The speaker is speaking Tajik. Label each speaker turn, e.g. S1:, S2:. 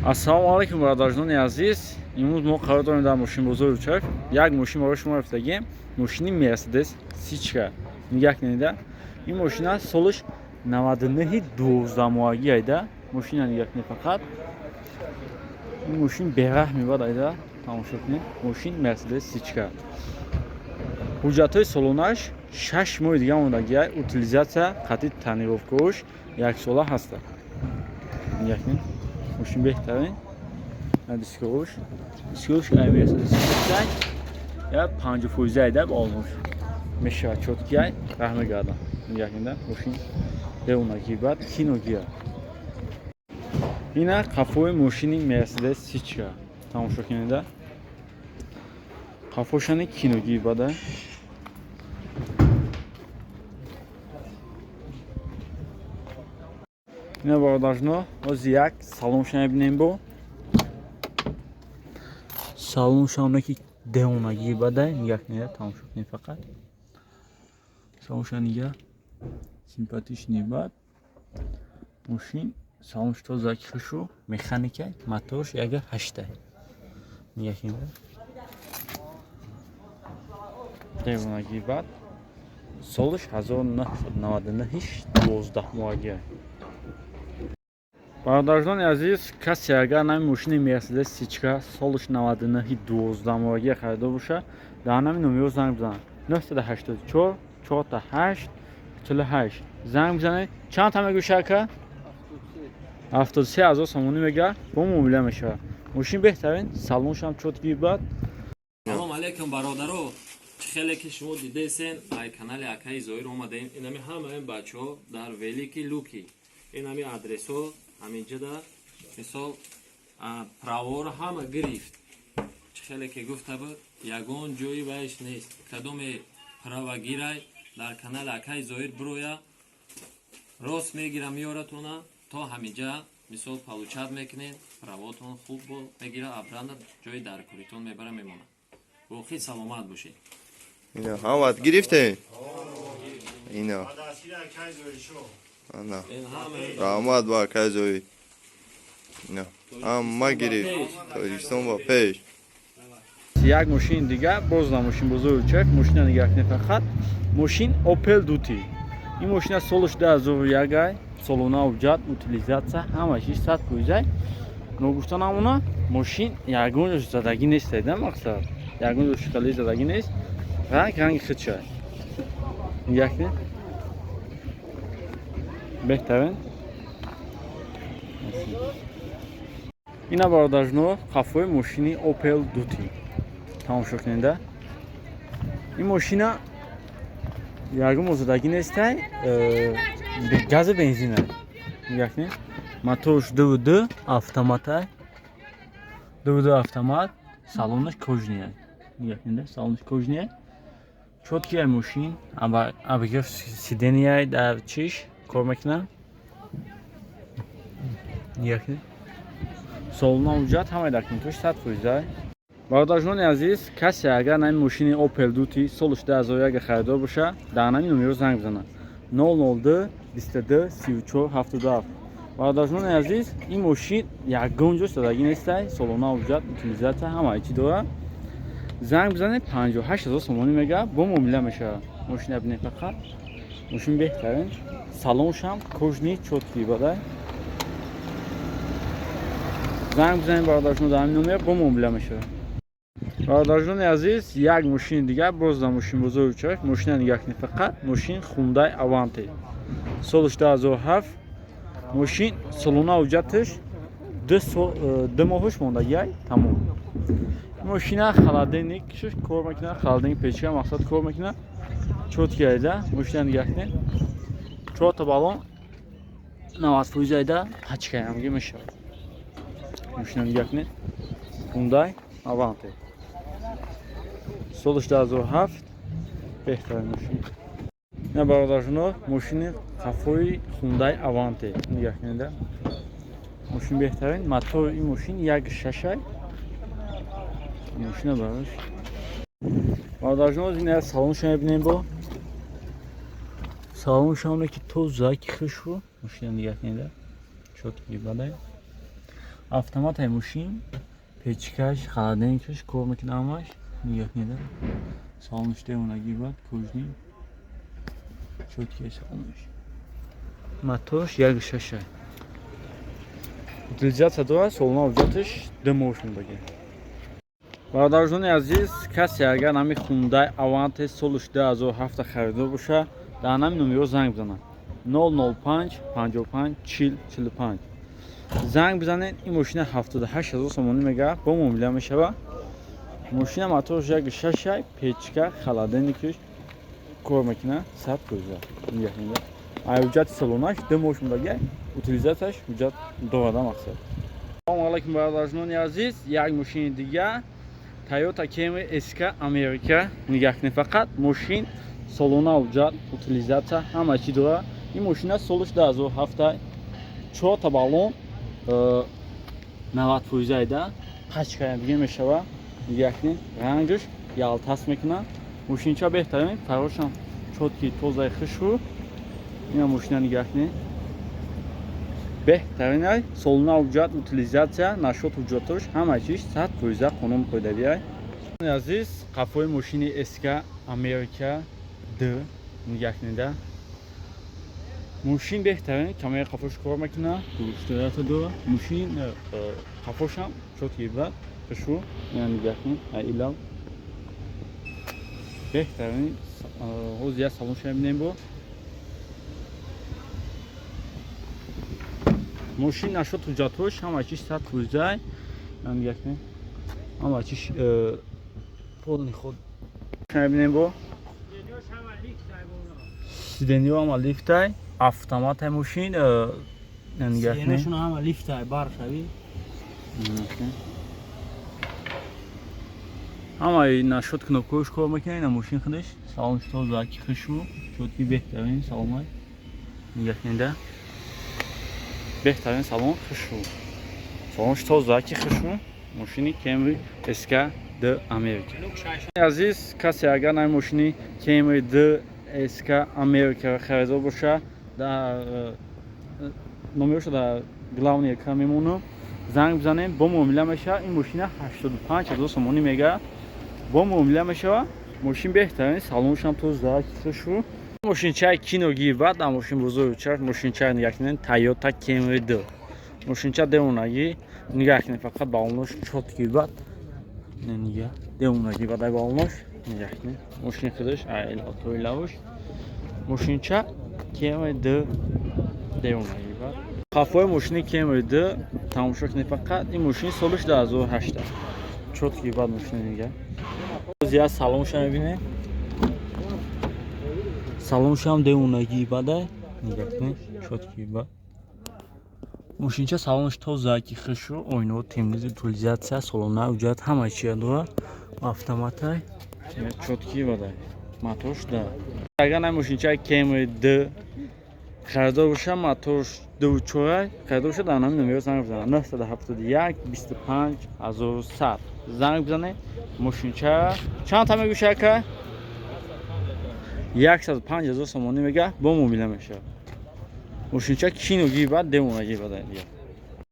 S1: Ассалому алейкум, бародарҷони азиз. Имрӯз мо қарор дорем дар мошинбозори Рӯчак як мошин барои шумо рафтагем. Мошини Mercedes Сичка. Нигоҳ кунед. Ин мошина солиш 99 12 айда. Мошина нигоҳ кунед фақат. Ин мошин беғах мебад айда. Тамошо кунед. Мошин Mercedes Сичка. Ҳуҷҷатҳои салонаш 6 моҳи дига мондагиа. Утилизатсия қатъи танировкаош 1 сола ҳаста. Нигоҳ кунед. Мошин беҳтарин. Дискош ай Mercedes Сичка. Я 50% айда олмош. Мешавад чоткиай раҳ мегардам. Нигоҳ кунед. Мошин беунагӣ бад киногия. Ина қафои мошини Mercedes Сичка. Тамошо кунед. Қафошани киногӣ бада. Ина бародарҷоно, ҳозир як салоншон мебинем бо. Салоншоне ки деонагӣ бада, нигоҳ кунед, тамошо кунед фақат. Салоншонига симпатичный бад. Мошин салонш тоза кишу, механика, моторш 1.8. Нигоҳ кунед. Деонагӣ бад. Солиш 1999 12 моҳагия. Бародарҷони азиз, касе агар нами мошини Mercedes Сичка солиш 99 12 моҳагия харидор боша, дар нами номеро занг бизанед. 984 48 48 занг бизанед. Чанд та мегӯ шака? 73000 сомонӣ мега, бо муомила мешавад. Мошин беҳтарин, салоншам чоткӣ бад.
S2: Салом алейкум бародаро. Хеле ки шумо дидесен ай канали Акаи Зоир омадаем. Инами ҳамаи бачаҳо дар Велики Луки. Инами адресо ҳаминҷа да мисол правора ҳама гирифт. Хеле ки гуфта буд ягон ҷои вайш нест. Кадоме права гирай дар канали Акаи Зоир броя рост мегира миёратона то ҳаминҷа мисол получат мекунед, правотон хуб мегира, абранда ҷои даркоритон мебара мемона. Воқеӣ саломат бошед.
S3: Ина ҳамат гирифте? Ина. Ана. Раҳмат ба Акаи Зоир. Ина. Ҳама гирифт. Тоҷикистон ба пеш.
S1: Як мошин дига, боз дар мошинбозори Рӯчак, мошина нигоҳ кунед фақат. Мошин Opel Duty. Ин мошина солиш 2001 ай, салона ҳуҷҷат, утилизатсия, ҳама чиз 100%. Ногуфта намуна, мошин ягон ҷош задагӣ нест, да мақсад. Ягон ҷош шикали задагӣ нест. Ранги худшай. Нигоҳ кунед. Беҳтарин. Ина бародарҷоно, қафои мошини Opel Duty. Тамошо кунед. Ин мошина ягон мозадагӣ нестай, газу бензинай. Нигоҳ кунед. Моторш DVD автоматай. DVD автомат, салонаш кожния. Нигоҳ кунед, салонаш кожния. Чоткиай мошин, абагар сиденияй дар чиш кор мекунад. Нигоҳ кунед. Салона ҳуҷҷат ҳамаи документош 100%. Бародарҷони азиз, касе агар нами мошини Opel Duty солиш 2001 харидор боша, дар нами номеро занг бизанад. 002 22 34 77. Бародарҷони азиз, ин мошин ягон ҷош задагӣ нестай, салона ҳуҷҷат, утилизатсия ҳамаи чӣ дорад. Занг бизанед 58000 сомонӣ мега, бо муомила мешавад. Мошина бинед фақат. Мошин беҳтарин. Салоншам кожни чоткӣ бада. Занг бизанед бародарҷоно дар ҳамин номер, бо муомила мешавад. Бародарҷони азиз, як мошини дигар боз дар мошинбозори Рӯчак, мошина нигоҳ кунед фақат. Мошин Hyundai Avante. Солиш 2007. Мошин салона ҳуҷҷаташ 2 моҳош мондагиай тамом. Мошина холодильник кор мекунад, холодильник печка мақсад кор мекунад. Чотки айда, мошина нигоҳ кунед. 4 та балон 90% айда пачка ҳамгӣ мешавад. Мошина нигоҳ кунед. Hyundai Avante. Солиш 2007. Беҳтарин мошин. Ина бародарҷоно, мошини қафои Hyundai Avante. Нигоҳ кунед. Мошин беҳтарин. Мотори ин мошин 1.6 ай. Мошина барош. Бародарҷоно, ин салоншон мебинем бо. Салоншоне ки тоза ки хушу. Мошина нигоҳ кунед. Чоткӣ бадай. автомат мошин печкаш холодильникаш кор мекунад ҳамаш нигоҳ кунед солнуш демонагӣ бад кӯжни чоткия солнуш матош 1.6 утилизатсия дорад солона уҷраташ 2 моҳ мебагӣ. бародарҷони азиз, касе агар ҳами хундай аванте солиш 2007 харидор боша дар ҳами номеро занг бизанад 005 55 40 45 занг бизанед. ин мошина 78 000 сомонӣ мегӯяд бо муомила мешавад. мошина матош 1.6 печка холодильникаш кор мекунад 100%. ай уҷрати салонаш 2 моҳ мебагӣ. утилизатсияш уҷрат дорада мақсад. Салому алайкум бародарҷони азиз, як мошини дигар Toyota Camry SK America нигоҳ кунед. Фақат мошин салона уҷрат утилизатсия ҳама чӣ дорад. ин мошина солиш 2007 4 та баллон 90% айда пачка дига мешавад. нигоҳ кунед рангаш ялтас мекунад. мошинча беҳтарин фарошам чотки тозаи хушрӯ. ин мошина нигоҳ кунед беҳтарин ай солона уҷрат утилизатсия нашот уҷраташ ҳама чиз 100% қонун қоидави ай. азиз қафои мошини SK America D нигоҳ кунед. мошин беҳтарин камераи қафош кор мекунад. гӯштарата дорад. мошин қафошам чотки бад хушрӯ. ина нигоҳ кунед ай илав беҳтарин ҳозир як салонша мебинем бо мошин нашот уҷратош ҳама чиз 100%. нигоҳ кунед ҳама чиз полни худ мебинем бо сидениҳо ҳама лифтай автоматай мошин нигоҳ кунед
S4: ҳама лифтай баршави
S1: ҳамаи нашот кнопкаош кор мекунад. ина мошин худаш салонш тозаки хушрӯ чотки беҳтарин салонай нигоҳ кунед беҳтарин салон хушрӯ салонш тозаки хушрӯ мошини Camry SK D America. азиз касе агар наи мошини Camry D SK America харидор боша дар номероша дар главния экран мемонад. занг бизанем бо муомила мешавад. ин мошина 85 000 сомонӣ мегӯяд бо муомила мешавад. мошин беҳтарин салоншам тозаки хушрӯ мошинчаи киногии бад дар мошин бузургча мошинчаи нигоҳ кунед Toyota Camry D мошинча демонагӣ нигоҳ кунед фақат балонош чотки бад нигоҳ демонагӣ бад ай балонош нигоҳ кунед мошин худаш айлавош мошинча Camry D демонагӣ бад қафои мошини Camry D тамошо кунед. фақат ин мошин солиш 2008 чотки бад мошин нигоҳ ҳозир салонша мебинем. салоншам демонагӣ бадай нигоҳ кунед чотки бад мошинча салонш тозаки хушрӯ оинаҳо темниз утилизатсия солона уҷрат ҳама чия дорад. автоматай чотки бадай матош да агар на мошинчаи Camry D харидор боша матош 24 харидор боша дар номи номеро занг бизанед 971 25 1100 занг бизанед. мошинча чанд та мегӯша ака 105 000 сомонӣ мегӯяд бо муомила мешавад. мошинча киногии бад демонагӣ бадай